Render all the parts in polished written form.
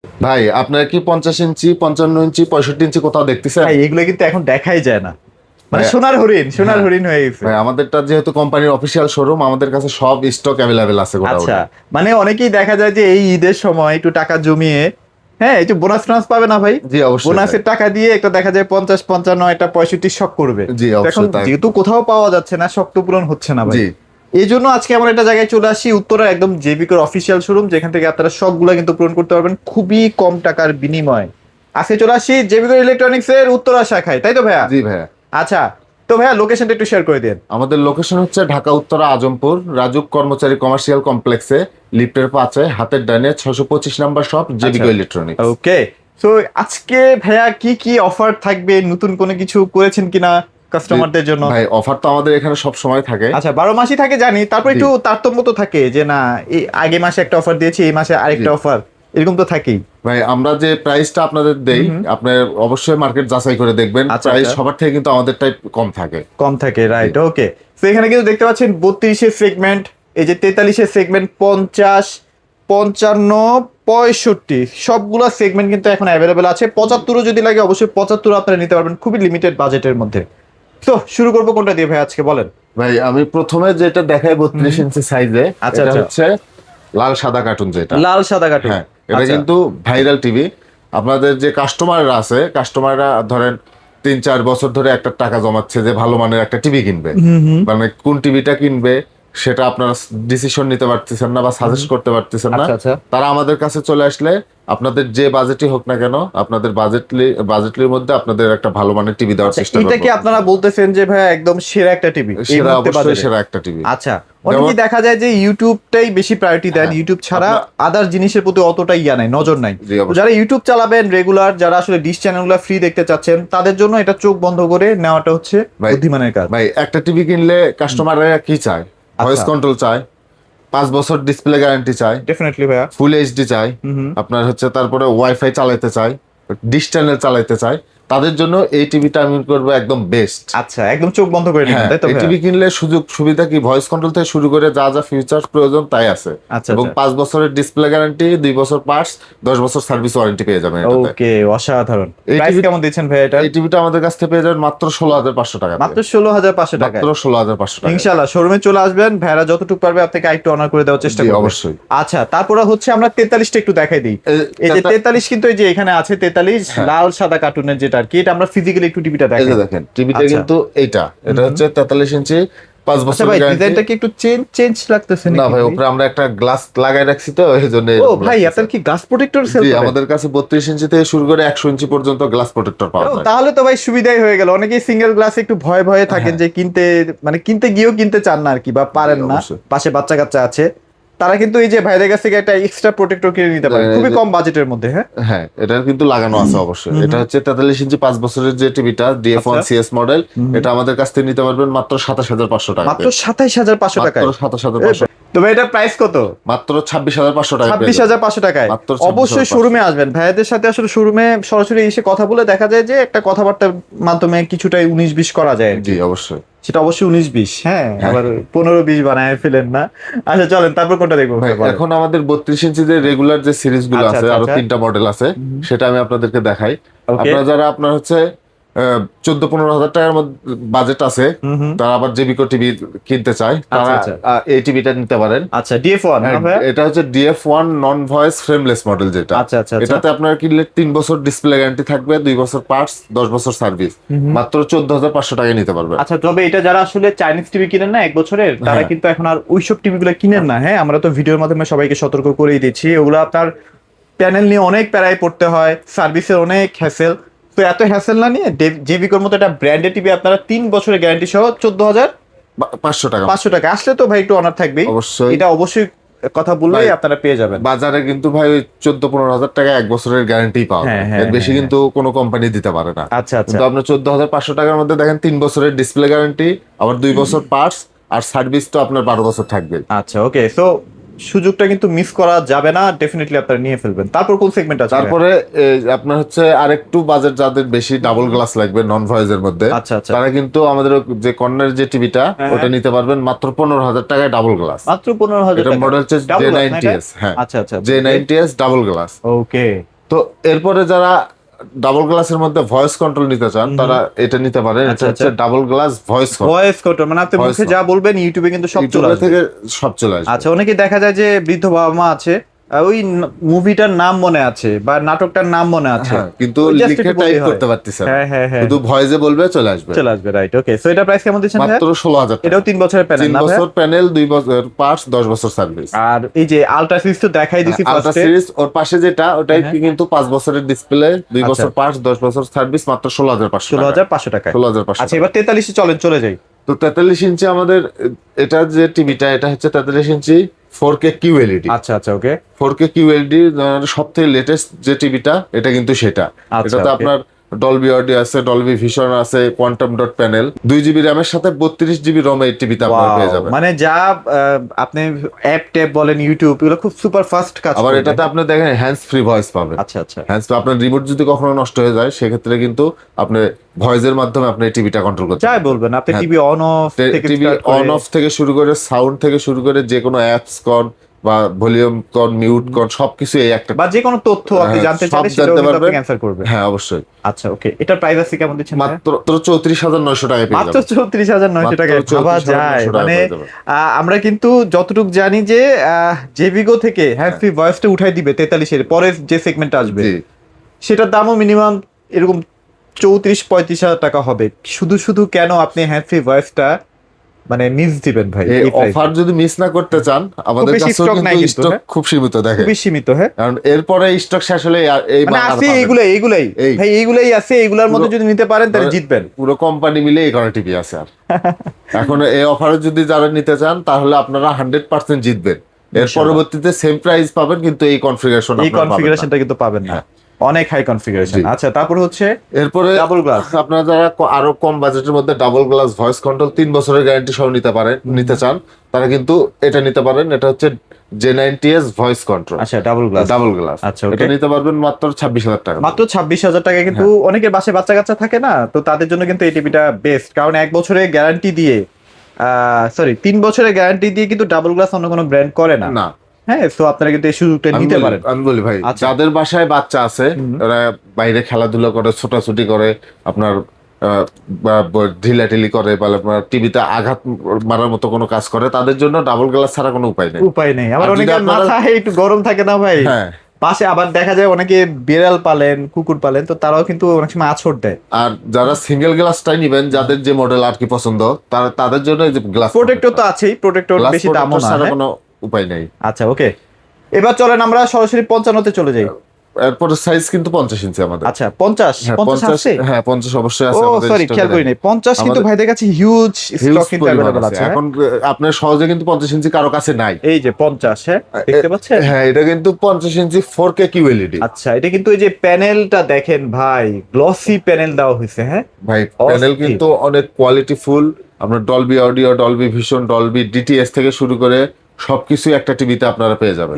ভাই আপনার কি 50 ইঞ্চি, 55 ইঞ্চি, 65 ইঞ্চি কোথাও দেখতেছেন? ভাই এগুলো কিন্তু এখন দেখাই যায় না, মানে ভাই, সোনার হরিণ সোনার হ্যাঁ হরিণ হয়ে গেছে। ভাই, আমাদেরটা যেহেতু কোম্পানির অফিসিয়াল শোরুম, আমাদের কাছে সব স্টক অ্যাভেলেবেল আছে আচ্ছা, গোডাউনে। মানে অনেকেই দেখা যায় যে এই ঈদের সময় একটু টাকা জমিয়ে, হ্যাঁ একটু বোনাস টোনাস পাবে না ভাই, জি অবশ্যই ভাই। বোনাসের টাকা দিয়ে একটা দেখা যায় 50 55 একটা 65 শখ করবে। জি তো এখন অবশ্যই তাই। যেহেতু কোথাও পাওয়া যাচ্ছে না, শখ তো পূরণ হচ্ছে না ভাই। জি এই জন্য আজকে এমন একটা জায়গায় চলে আসি, উত্তরা একদম জেবিকোর অফিসিয়াল শোরুম, যেখান থেকে আপনারা শখগুলো কিন্তু পূরণ করতে পারবেন খুবই কম টাকার বিনিময়ে। আজকে চলে আসি জেবিকোর ইলেকট্রনিক্স এর উত্তরা শাখায়, তাই তো ভাইয়া? জি ভাইয়া। আচ্ছা, তো ভাইয়া লোকেশনটা একটু শেয়ার করে দেন। আমাদের লোকেশন হচ্ছে ঢাকা উত্তরা আজমপুর রাজুক কর্মচারী কমার্শিয়াল কমপ্লেক্সে, লিফটের 5-এ, হাতের ডানে 625 নম্বর শপ, আচ্ছা, জেবিকো ইলেকট্রনিক্স। ওকে। তো আজকে ভাইয়া কি কি অফার থাকবে, নতুন কোনো কিছু করেছেন কিনা কাস্টমারদের জন্য? ভাই অফার তো আমাদের এখানে সব সময় থাকে। আচ্ছা, 12 মাসই থাকে জানি, তারপর জি একটু তারতম্য তো থাকে যে না, এই আগে মাসে একটা অফার দিয়েছি, এই মাসে জি আরেকটা অফার, এরকম তো থাকেই। ভাই, আমরা যে প্রাইসটা আপনাদের দেই, হুম। আপনি অবশ্যই মার্কেট যাচাই করে দেখবেন, আচ্ছা প্রাইস আচ্ছা, সবার থেকে কিন্তু আমাদেরটাই কম থাকে। কম থাকে, জি রাইট, ওকে। তো এখানে কিন্তু দেখতে পাচ্ছেন 32-এর সেগমেন্ট, এই যে 43-এর সেগমেন্ট, 50, 55, 65 সবগুলা সেগমেন্ট কিন্তু এখন অ্যাভেলেবেল আছে। 75ও যদি লাগে অবশ্যই 75 আপনারা নিতে পারবেন খুবই লিমিটেড বাজেটের মধ্যে। তো শুরু করবো কোনটা দিয়ে ভাই আজকে বলেন? ভাই, আমি প্রথমে যেটা দেখাই হুম। 32 ইঞ্চি সাইজে, আচ্ছা এটা আচ্ছা, হচ্ছে লাল সাদা কার্টুন যেটা। লাল সাদা কার্টুন। হ্যাঁ, এটা আচ্ছা, কিন্তু ভাইরাল টিভি। আপনাদের যে কাস্টমাররা আছে, কাস্টমাররা ধরেন 3-4 বছর ধরে একটা টাকা জমাচ্ছে যে ভালো মানের একটা টিভি কিনবে, হুম হুম, মানে কোন টিভিটা কিনবে সেটা আপনারা ডিসিশন নিতে পারতেছেন না বা সাজেস্ট করতে পারতেছেন না। আচ্ছা আচ্ছা। তারা আমাদের কাছে চলে আসলে, আপনাদের যে বাজেটই হোক না কেন, আপনাদের বাজেটলির মধ্যে আপনাদের একটা ভালো মানের টিভি দেওয়ার আচ্ছা, চেষ্টা এটা করবো। কি আপনারা বলতেছেন যে ভাই একদম সেরা একটা টিভি এই সেরা, মুহূর্তে অবশ্যই বাজারে? সেরা একটা টিভি। আচ্ছা, যেমন অনেকেই দেখা যায় যে ইউটিউবটাই বেশি প্রায়োরিটি দেন, হ্যাঁ, ইউটিউব ছাড়া আপনার আদার জিনিসের প্রতি অতটা ইয়া নাই, নজর নাই। জি তো অবশ্যই যারা ইউটিউব চালাবেন রেগুলার, যারা আসলে ডিশ চ্যানেলগুলো ফ্রি দেখতে চাচ্ছেন, তাদের জন্য এটা চোখ বন্ধ করে নেওয়াটা হচ্ছে ভাই। বুদ্ধিমানের কাজ। ভাই, একটা টিভি কিনলে কাস্টমাররা কি চায়? ভয়েস আচ্ছা, কন্ট্রোল চায়, 5 বছর ডিসপ্লে গ্যারান্টি চায়, ডেফিনেটলি ভাইয়া। ফুল এইচডি চায়, হুম হুম, আপনার হচ্ছে তারপরে ওয়াইফাই চালাতে চায়, ডিশ চ্যানেল চালাতে চায়। তাদের জন্য এই টিভিটা আমি করবো একদম বেস্ট। আচ্ছা, একদম চোখ বন্ধ করে নেবেন হ্যাঁ, তাই তো এই ভাইয়া? টিভি কিনলে সুযোগ সুবিধা কি, ভয়েস কন্ট্রোল থেকে শুরু করে যা যা ফিচার প্রয়োজন তাই আছে। আচ্ছা এবং আচ্ছা, 5 বছরের ডিসপ্লে গ্যারান্টি, 2 বছর পার্টস, 10 বছর সার্ভিস ওয়ারেন্টি পেয়ে যাবেন এটাতে। ওকে, অসাধারণ। এই প্রাইস টিভি কেমন দিচ্ছেন ভাইয়া এটা? এই টিভিটা আমাদের কাছ থেকে পেয়ে যাবেন মাত্র 16,500 টাকা, মাত্র 16,500 টাকায়? মাত্র 16,500 টাকা। ইনশাল্লাহ শোরুমে চলে আসবেন, ভাইরা যতটুকু পারবে আপনাকে আরেকটু অনার করে দেওয়ার চেষ্টা জি করবে। অবশ্যই। আচ্ছা, তারপরে হচ্ছে আমরা 43টা একটু দেখাই দিই। এই যে 43 কিন্তু এই যে এখানে আছে 43 হ্যাঁ, লাল সাদা কার্টুনের যেটা আর কি, এটা আমরা ফিজিক্যালি একটু টিভিটা এই যে দেখাই। দেখেন টিভিটা আচ্ছা, কিন্তু এটা হচ্ছে 43 ইঞ্চি, 5 আচ্ছা বছরের ভাই, গ্যারান্টি। ডিজাইনটা কি একটু চেঞ্জ চেঞ্জ লাগতেছে না নাকি ভাই, ভাই? উপরে আমরা একটা গ্লাস লাগাই রাখছি তো এই জন্য ও এরকম ভাই, লাগতেছে। আপনার কি গ্লাস প্রোটেক্টর সেল জি, করেন? আমাদের কাছে 32 ইঞ্চি থেকে শুরু করে 100 ইঞ্চি পর্যন্ত গ্লাস প্রোটেক্টর পাওয়া ও, যায়। তাহলে তো ভাই সুবিধাই হয়ে গেল। অনেকেই সিঙ্গেল গ্লাস একটু ভয়ে ভয়ে থাকেন হ্যাঁ, যে কিনতে, মানে কিনতে গিয়েও কিনতে চান না আর কি, বা জি পারেন না, অবশ্যই। পাশে বাচ্চা কাচ্চা আছে, তারা কিন্তু এই যে ভাইদের কাছ থেকে একটা এক্সট্রা প্রোটেক্টর কিনে নিতে পারে এই খুবই যে- কম বাজেটের মধ্যে। হ্যাঁ, হ্যাঁ, এটা কিন্তু লাগানো আছে অবশ্যই। হুম এটা হুম, হচ্ছে 43 ইঞ্চি 5 বছরের যে টিভিটা, DF1 আচ্ছা, CS মডেল। হুম, এটা আমাদের কাছ থেকে নিতে পারবেন মাত্র 27,500 টাকাতে। মাত্র 27,500 মাত্র টাকায়? 27,500। তবে এটার প্রাইস কত? মাত্র 26,500 টাকা পেয়ে যাবেন। 26,500 টাকায়? মাত্র অবশ্যই 26,500। শোরুমে আসবেন, ভাইয়াদের সাথে আসলে শোরুমে সরাসরি এসে কথা বলে দেখা যায় যে একটা কথাবার্তার মাধ্যমে কিছুটাই 19-20 করা যায় আর জি কি। অবশ্যই। সেটা অবশ্যই 19-20, হ্যাঁ, হ্যাঁ। আবার 15-20 বানায় ফেলেন না। আচ্ছা চলেন, তারপর কোনটা দেখবো ভাই, ভাই বলেন? এখন আমাদের 32 ইঞ্চি যে রেগুলার যে সিরিজ গুলো আচ্ছা আছে, আচ্ছা আরো আচ্ছা, 3টা মডেল আছে, হুম, সেটা আমি আপনাদেরকে দেখাই। ওকে, আপনারা যারা আপনার হচ্ছে 14-15 হাজার টাকার মধ্যে বাজেট আছে, হুম হুম, তারা আবার জেবিকো টিভি কিনতে চায়, আচ্ছা তারা আচ্ছা এই টিভিটা নিতে পারেন। আচ্ছা, DF1 না ভাইয়া? এটা হচ্ছে DF1 নন ভয়েস ফ্রেমলেস মডেল যেটা। আচ্ছা আচ্ছা আচ্ছা, এটাতে আপনার কিনলে 3 বছর ডিসপ্লে গ্যারান্টি থাকবে, 2 বছর পার্টস, 10 বছর সার্ভিস, হুম হুম। মাত্র 14,500 টাকায় নিতে পারবেন। আচ্ছা, তবে এটা যারা আসলে চাইনিজ টিভি কিনেন না 1 বছরের, তারা হ্যাঁ, কিন্তু এখন আর ওইসব টিভি গুলো কিনেন না। হ্যাঁ, আমরা তো ভিডিওর মাধ্যমে সবাইকে সতর্ক করেই দিচ্ছি, ওগুলো আপনার প্যানেল নিয়ে অনেক প্যারায় পড়তে হয়, সার্ভিসের অনেক হ্যাসেল। তো এত হ্যাসেল না নিয়ে জেভিকোর মতো একটা ব্র্যান্ডেড টিভি আপনারা 3 বছরের গ্যারান্টি সহ 500 টাকা 14,500 টাকা আসলে তো ভাই একটু অনার থাকবেই। অবশ্যই। এটা অবশ্যই কথা বললেই ভাই, আপনারা পেয়ে যাবেন। বাজারে কিন্তু ভাই ওই 14-15 হাজার টাকা 1 বছরের গ্যারান্টি পাওয়া হ্যাঁ যায়, হ্যাঁ এর বেশি হ্যাঁ, কিন্তু কোনো কোম্পানি দিতে পারে না। আচ্ছা আচ্ছা, কিন্তু আপনার 14,500 টাকার মধ্যে দেখেন 3 বছরের ডিসপ্লে গ্যারান্টি, আবার 2 বছর পার্টস, আর সার্ভিস তো আপনার 12 বছর থাকবে। আচ্ছা ওকে। সো সুযোগটা কিন্তু মিস করা যাবে না, ডেফিনেটলি আপনারা নিয়ে ফেলবেন। তারপর কোন সেগমেন্ট আছে? তারপরে আপনার হচ্ছে আরেকটু বাজেট যাদের বেশি ডাবল গ্লাস লাগবে নন ভয়েসের মধ্যে, আচ্ছা আচ্ছা, তারা কিন্তু আমাদের যে কর্নার যে টিভিটা হ্যাঁ, ওটা নিতে পারবেন মাত্র 15,000 টাকায় ডাবল গ্লাস। মাত্র 15,000 এটা টাকা। মডেল হচ্ছে Double glass না এটা? J90s। হ্যাঁ, আচ্ছা আচ্ছা, J90s ডাবল গ্লাস। ওকে। তো এরপরে যারা ডাবল গ্লাসের মধ্যে ভয়েস কন্ট্রোল নিতে চান তারা এটা নিতে পারেন। এটা আচ্ছা, হচ্ছে double glass voice voice control, মানে আপনি Voice মুখে control। যা বলবেন ইউটিউবে কিন্তু সব চলে আসবে। থেকে সব চলে আসবে। আচ্ছা, অনেকে দেখা যায় যে বৃদ্ধ বাবা মা আছে, ওই মুভিটার নাম মনে আছে বা নাটকটার নাম মনে আছে, হ্যাঁ, কিন্তু ওই just লিখে একটু বললেই টাইপ হয়। করতে পারতেছে না। হ্যাঁ হ্যাঁ হ্যাঁ, শুধু ভয়েসে বলবে চলে আসবে। চলে আসবে, রাইট। ওকে, সো এটা প্রাইস কেমন দিচ্ছেন ভাইয়া? মাত্র 16,000 টাকা। এটাও 3 বছরের প্যানেল 3 না ভাইয়া? বছর প্যানেল, 2 বছর পার্টস, 10 বছর সার্ভিস। আর এই যে আলট্রা সিরিজ তো দেখাই দিছি আলট্রা ফার্স্টে। সিরিজ ওর পাশে যেটা ওটাই কিন্তু 5 বছরের ডিসপ্লে, 2 আচ্ছা। বছর পার্টস, 10 বছর সার্ভিস, মাত্র 16,500 টাকা। 16,500 টাকায়। 16,500 আচ্ছা, এবার 43 চলে যাই। তো 43 ইঞ্চি আমাদের এটা যে টিভিটা, এটা হচ্ছে 43 ইঞ্চি 4K QLED। আচ্ছা আচ্ছা, ওকে। 4K QLED সবথেকে লেটেস্ট যে টিভিটা এটা কিন্তু সেটা। আচ্ছা, এটাতে okay। আপনার ডলবি অডিও আছে, ডলবি ভিশন আছে, কোয়ান্টাম ডট প্যানেল, 2 GB র্যামের সাথে 32 GB রম এই টিভিতে আপনারা পেয়ে যাবেন। মানে যা আপনি অ্যাপ ট্যাপ বলেন, ইউটিউব, এগুলো খুব সুপার ফাস্ট কাজ আবার করবে। এটাতে আপনি দেখেন হ্যান্ডস ফ্রি ভয়েস পাবেন। আচ্ছা আচ্ছা, হ্যান্ডস ফ্রি, আপনার রিমোট যদি কখনো নষ্ট হয়ে যায় সেক্ষেত্রে কিন্তু আপনি ভয়েসের মাধ্যমে আপনি এই টিভিটা কন্ট্রোল করতে যাই বলবেন, আপনি হ্যাঁ। টিভি অন অফ থেকে টিভি start করে- অন অফ থেকে শুরু করে সাউন্ড থেকে শুরু করে যে কোনো অ্যাপস কন বা ভলিউম কন, মিউট কন, সবকিছু এই একটা। বা যে কোনো তথ্য আপনি হ্যাঁ, জানতে সব চাইলে সেটাও জানতে কিন্তু আপনি পারবেন। অ্যানসার করবেন। হ্যাঁ, অবশ্যই। আচ্ছা, ওকে। এটার প্রাইস আছে কেমন দিচ্ছেন ভাইয়া? মাত্র 34,900 টাকায় পেয়ে মাত্র যাবেন। 34,900 টাকায়। মাত্র ভাবা 34,900 যায়, টাকায় মানে পেয়ে যাবেন। আমরা কিন্তু যতটুকু জানি যে জেভিগো থেকে হ্যান্ড ফ্রি ভয়েসটা উঠাই দিবে 43-এর পরের যে সেগমেন্ট আসবে, জি। সেটার দামও মিনিমাম এরকম 34-35,000 টাকা হবে। শুধু শুধু কেন আপনি হ্যান্ড ফ্রি ভয়েসটা মানে মিস দিবেন ভাই? এই এই price এ? অফার যদি মিস না করতে চান, আমাদের বেশি কাছেও stock নাই কিন্তু কিন্তু, স্টক হ্যাঁ? খুব সীমিত দেখে। খুবই সীমিত, হ্যাঁ। কারণ এরপরে স্টক শেষ হলে এই মানে মাল আর আছে পাবেন না। এইগুলাই এই। ভাই, এইগুলাই আছে, এইগুলার মধ্যে যদি নিতে পারেন তাহলে মানে জিতবেন। পুরো কোম্পানি মিলে এই কটা টিভি আছে। আর এখন এই অফারে যদি যারা নিতে চান তাহলে আপনারা 100% জিতবেন। এর ইনশাআল্লাহ। পরবর্তীতে সেম প্রাইস পাবেন কিন্তু এই কনফিগারেশন এই কনফিগারেশনটা কিন্তু পাবেন না, অনেক হাই কনফিগারেশন। জি। আচ্ছা, তারপর হচ্ছে এরপরে ডাবল গ্লাস। আপনারা যারা আরো কম বাজেটের মধ্যে ডাবল গ্লাস ভয়েস কন্ট্রোল 3 বছরের গ্যারান্টি সহ নিতে চান, তারা কিন্তু এটা নিতে পারেন। এটা হচ্ছে J90s ভয়েস কন্ট্রোল আচ্ছা, ডাবল গ্লাস। Double glass. আচ্ছা, okay। এটা নিতে পারবেন মাত্র 26,000 টাকা। মাত্র 26,000 টাকা। কিন্তু অনেকের বাসায় বাচ্চা কাচ্চা থাকে না, তো তাদের জন্য কিন্তু এই টিভিটা বেস্ট। কারণ 1 বছরের গ্যারান্টি দিয়ে, 3 বছরের গ্যারান্টি দিয়ে কিন্তু ডাবল গ্লাস অন্য কোনো ব্র্যান্ড করে না। না, হ্যাঁ, তো আপনারা কিন্তু এই সুযোগটা নিতে পারেন। আমি বলি ভাই, আচ্ছা। যাদের বাসায় বাচ্চা আছে, ওরা বাইরে খেলাধুলা করে, ছোটাছুটি করে, আপনার ঢিলাঢিলি করে, বা আপনার টিভিতে আঘাত মারার মতো কোনো কাজ করে, তাদের জন্য ডাবল গ্লাস ছাড়া কোনো উপায় নেই। উপায় নেই। আবার আর যদি অনেকের আপনারা- মাথায় একটু গরম থাকে না ভাই, হ্যাঁ। পাশে আবার দেখা যায় অনেকে বিড়াল পালেন, কুকুর পালেন, তো তারাও কিন্তু অনেক সময় আছড় দেয়। আর যারা সিঙ্গেল গ্লাসটাই নিবেন, যাদের যে মডেল আর কি পছন্দ, তাদের জন্য এই যে গ্লাস প্রোটেক্টর তো আছেই, প্রোটেক্টর বেশি দামও না, ছাড়া হ্যাঁ? কোনো উপায় নেই। আচ্ছা, ওকে। এবার চলেন আমরা সরাসরি 55-তে চলে যাই। এরপর সাইজ কিন্তু 50 ইঞ্চি আমাদের। আচ্ছা, 50 হ্যাঁ, 50 আছে? হ্যাঁ 50 অবশ্যই ও আছে আমাদের সরি, stock-এ খেয়াল করি দেখেন। নাই। 50 কিন্তু আমাদের- ভাইদের কাছে হিউজ Huge স্টক কিন্তু পরিমাণ अवेलेबल আছে। আছে। এখন আপনার সহজে কিন্তু 50 ইঞ্চি কারো কাছে নাই। এই যে 50, হ্যাঁ, দেখতে পাচ্ছেন? হ্যাঁ, এটা কিন্তু 50 ইঞ্চি 4K QLED। আচ্ছা, এটা কিন্তু এই যে প্যানেলটা দেখেন ভাই, গ্লসি প্যানেল দেওয়া হয়েছে, হ্যাঁ। ভাই প্যানেল কিন্তু অনেক কোয়ালিটিফুল। আপনার Dolby audio, Dolby vision, Dolby DTS থেকে শুরু করে সবকিছু একটা টিভিতে আপনারা পেয়ে যাবেন।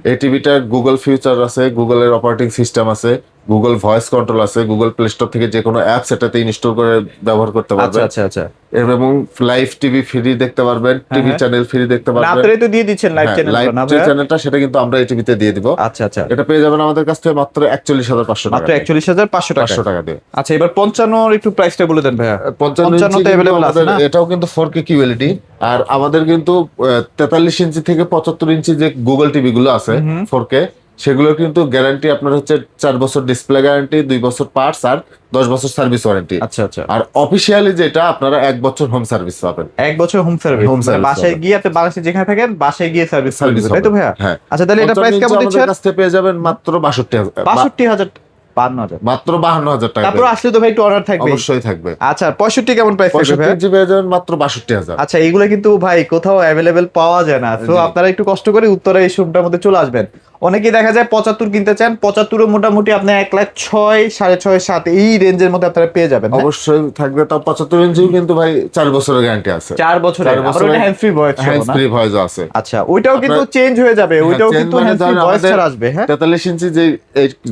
এই টিভিটা গুগল ফিউচার আছে, গুগলের অপারেটিং সিস্টেম আছে, গুগল ভয়েস কন্ট্রোল আছে, গুগল প্লে স্টোর থেকে যে কোনো অ্যাপস এটাতে ইনস্টল করে ব্যবহার করতে আচ্ছা পারবেন। আচ্ছা আচ্ছা, এবং লাইভ টিভি ফ্রি দেখতে পারবেন, টিভি হ্যাঁ। চ্যানেল ফ্রি দেখতে মানে পারবেন। আপনারাই তো দিয়ে দিচ্ছেন লাইভ চ্যানেল লাইভ না যে ভাই? চ্যানেলটা সেটা কিন্তু আমরা এই টিভিতে দিয়ে দিব। আচ্ছা আচ্ছা, এটা পেয়ে যাবেন আমাদের কাছ থেকে মাত্র 41,500 টাকা। মাত্র 41,500 টাকা। 500 টাকা দিয়ে। আচ্ছা, এবার 55 একটু প্রাইসটা বলে দেন ভাইয়া। 55 55 ইঞ্চি তে কিন্তু available আছে আমাদের- না? এটাও কিন্তু 4K QLED। আর আমাদের কিন্তু 43 ইঞ্চি থেকে 75 ইঞ্চি যে গুগল টিভি গুলো আছে 4K, সেগুলোর কিন্তু গ্যারান্টি আপনার হচ্ছে 4 বছর ডিসপ্লে গ্যারান্টি, 2 বছর পার্টস, আর 10 বছর সার্ভিস ওয়ারেন্টি। আচ্ছা আচ্ছা, আর অফিসিয়ালি যেটা আপনারা 1 বছর হোম সার্ভিস পাবেন। 1 বছর হোম সার্ভিস। Home service বাসায় পাবেন। গিয়ে আপনি বাংলাদেশে যেখানে থাকেন বাসায় গিয়ে সার্ভিস সার্ভিস তাই তো ভাইয়া? হ্যাঁ। আচ্ছা, তাহলে এটা 55 প্রাইস ইঞ্চি কেমন আমাদের দিচ্ছেন? কাছ থেকে পেয়ে যাবেন মাত্র 62,000 62,000, 52,000। মাত্র 52,000 টাকা। তারপর আসলে তো ভাই একটু অর্ডার থাকবে। অবশ্যই থাকবে। আচ্ছা, 65 কেমন প্রাইস থাকবে 65 ভাই? ইঞ্চি পেয়ে যাবেন মাত্র 62,000। আচ্ছা, এইগুলো কিন্তু ভাই কোথাও অ্যাভেলেবেল পাওয়া যায় না, তো জি। আপনারা একটু কষ্ট করে উত্তরা এই শোরুমটার মধ্যে চলে আসবেন। অনেকেই দেখা যায় 75 কিনতে চান, 75 মোটামুটি আপনি 1,06,000 6,500 7 এই রেঞ্জের মধ্যে আপনারা পেয়ে যাবেন। অবশ্যই থাকবে। তাও 75 ইঞ্চিও কিন্তু ভাই 4 বছরের গ্যারান্টি আছে। 4 বছরের, আবার ওটা হ্যান্ড ফ্রি ভয়েস সহ হ্যান্ডস না? ফ্রি ভয়েস আছে। আচ্ছা, ওইটাও কিন্তু চেঞ্জ হয়ে যাবে, ওইটাও change কিন্তু মানে হ্যান্ড ফ্রি ধরেন ভয়েস আমাদের ছাড়া আসবে। হ্যাঁ 43 ইঞ্চি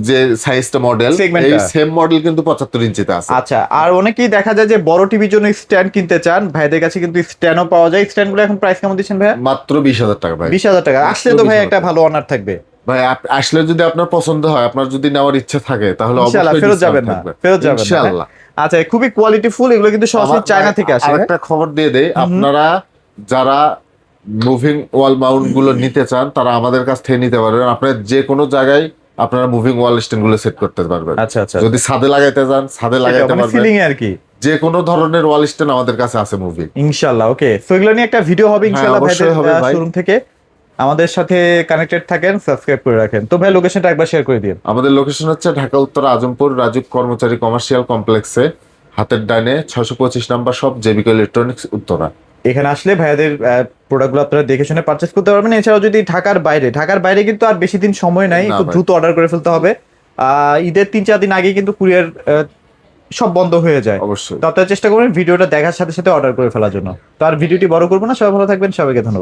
যে সাইজটা মডেল, Segment এই টা। সেম মডেল কিন্তু 75 ইঞ্চিতে আছে। আচ্ছা, আর অনেকেই দেখা যায় যে বড় টিভির জন্য স্ট্যান্ড কিনতে চান, ভাইদের কাছে কিন্তু স্ট্যান্ডও পাওয়া যায়। স্ট্যান্ডগুলো এখন প্রাইস কেমন দিচ্ছেন ভাইয়া? মাত্র 20,000 টাকা ভাই। 20,000 টাকা। মাত্র আসলে তো ভাই 20,000 একটা টাকা। ভালো অনার থাকবে ভাই আসলে যদি আপনার পছন্দ হয়, আপনার যদি নেওয়ার ইচ্ছা থাকে, তাহলে ইনশাআল্লাহ। অবশ্যই ফেরত discount যাবেন না, থাকবে। ফেরত যাবেন না। ইনশাআল্লাহ। হ্যাঁ? আচ্ছা, খুবই কোয়ালিটি ফুল, এগুলো কিন্তু সরাসরি চায়না থেকে আসে। আরেকটা খবর দিয়ে দেই, আপনারা যারা মুভিং ওয়াল মাউন্ট গুলো নিতে চান, তারা আমাদের কাছ থেকে নিতে পারবেন। আপনার যে কোনো জায়গায় আপনারা মুভিং ওয়াল স্ট্যান্ড গুলো সেট করতে পারবেন। আচ্ছা আচ্ছা, যদি ছাদে লাগাইতে চান, ছাদে লাগাইতে পারবেন। সিলিং এ আর কি। যে কোনো ধরনের ওয়াল স্ট্যান্ড আমাদের কাছে আছে মুভিং। ইনশাআল্লাহ। ওকে, সো এগুলো নিয়ে একটা ভিডিও হবে ইনশাআল্লাহ অবশ্যই হবে ভাইদের ভাই। শোরুম থেকে। আমাদের সাথে কানেক্টেড থাকেন, সাবস্ক্রাইব করে রাখেন। তো ভাই লোকেশনটা একবার শেয়ার করে দিন। আমাদের লোকেশন হচ্ছে ঢাকা উত্তর আজমপুর রাজুক কর্মচারী কমার্শিয়াল কমপ্লেক্সে হাতের ডাইনে 625 নাম্বার শপ, জেবিকো ইলেকট্রনিক্স, উত্তরা। এখানে আসলে ভাইয়াদের প্রোডাক্টগুলো আপনারা দেখে শুনে পারচেজ করতে পারবেন। এছাড়াও যদি ঢাকার বাইরে কিন্তু আর বেশি দিন সময় নাই, না একটু ভাই। দ্রুত অর্ডার করে ফেলতে হবে। ঈদের 3-4 দিন আগে কিন্তু কুরিয়ার সব বন্ধ হয়ে যায়। অবশ্যই। তো আপনারা চেষ্টা করবেন ভিডিওটা দেখার সাথে সাথে অর্ডার করে ফেলার জন্য। তো আর ভিডিওটি বড় করবো না, সবাই ভালো থাকবেন, সবাইকে ধন্যবাদ।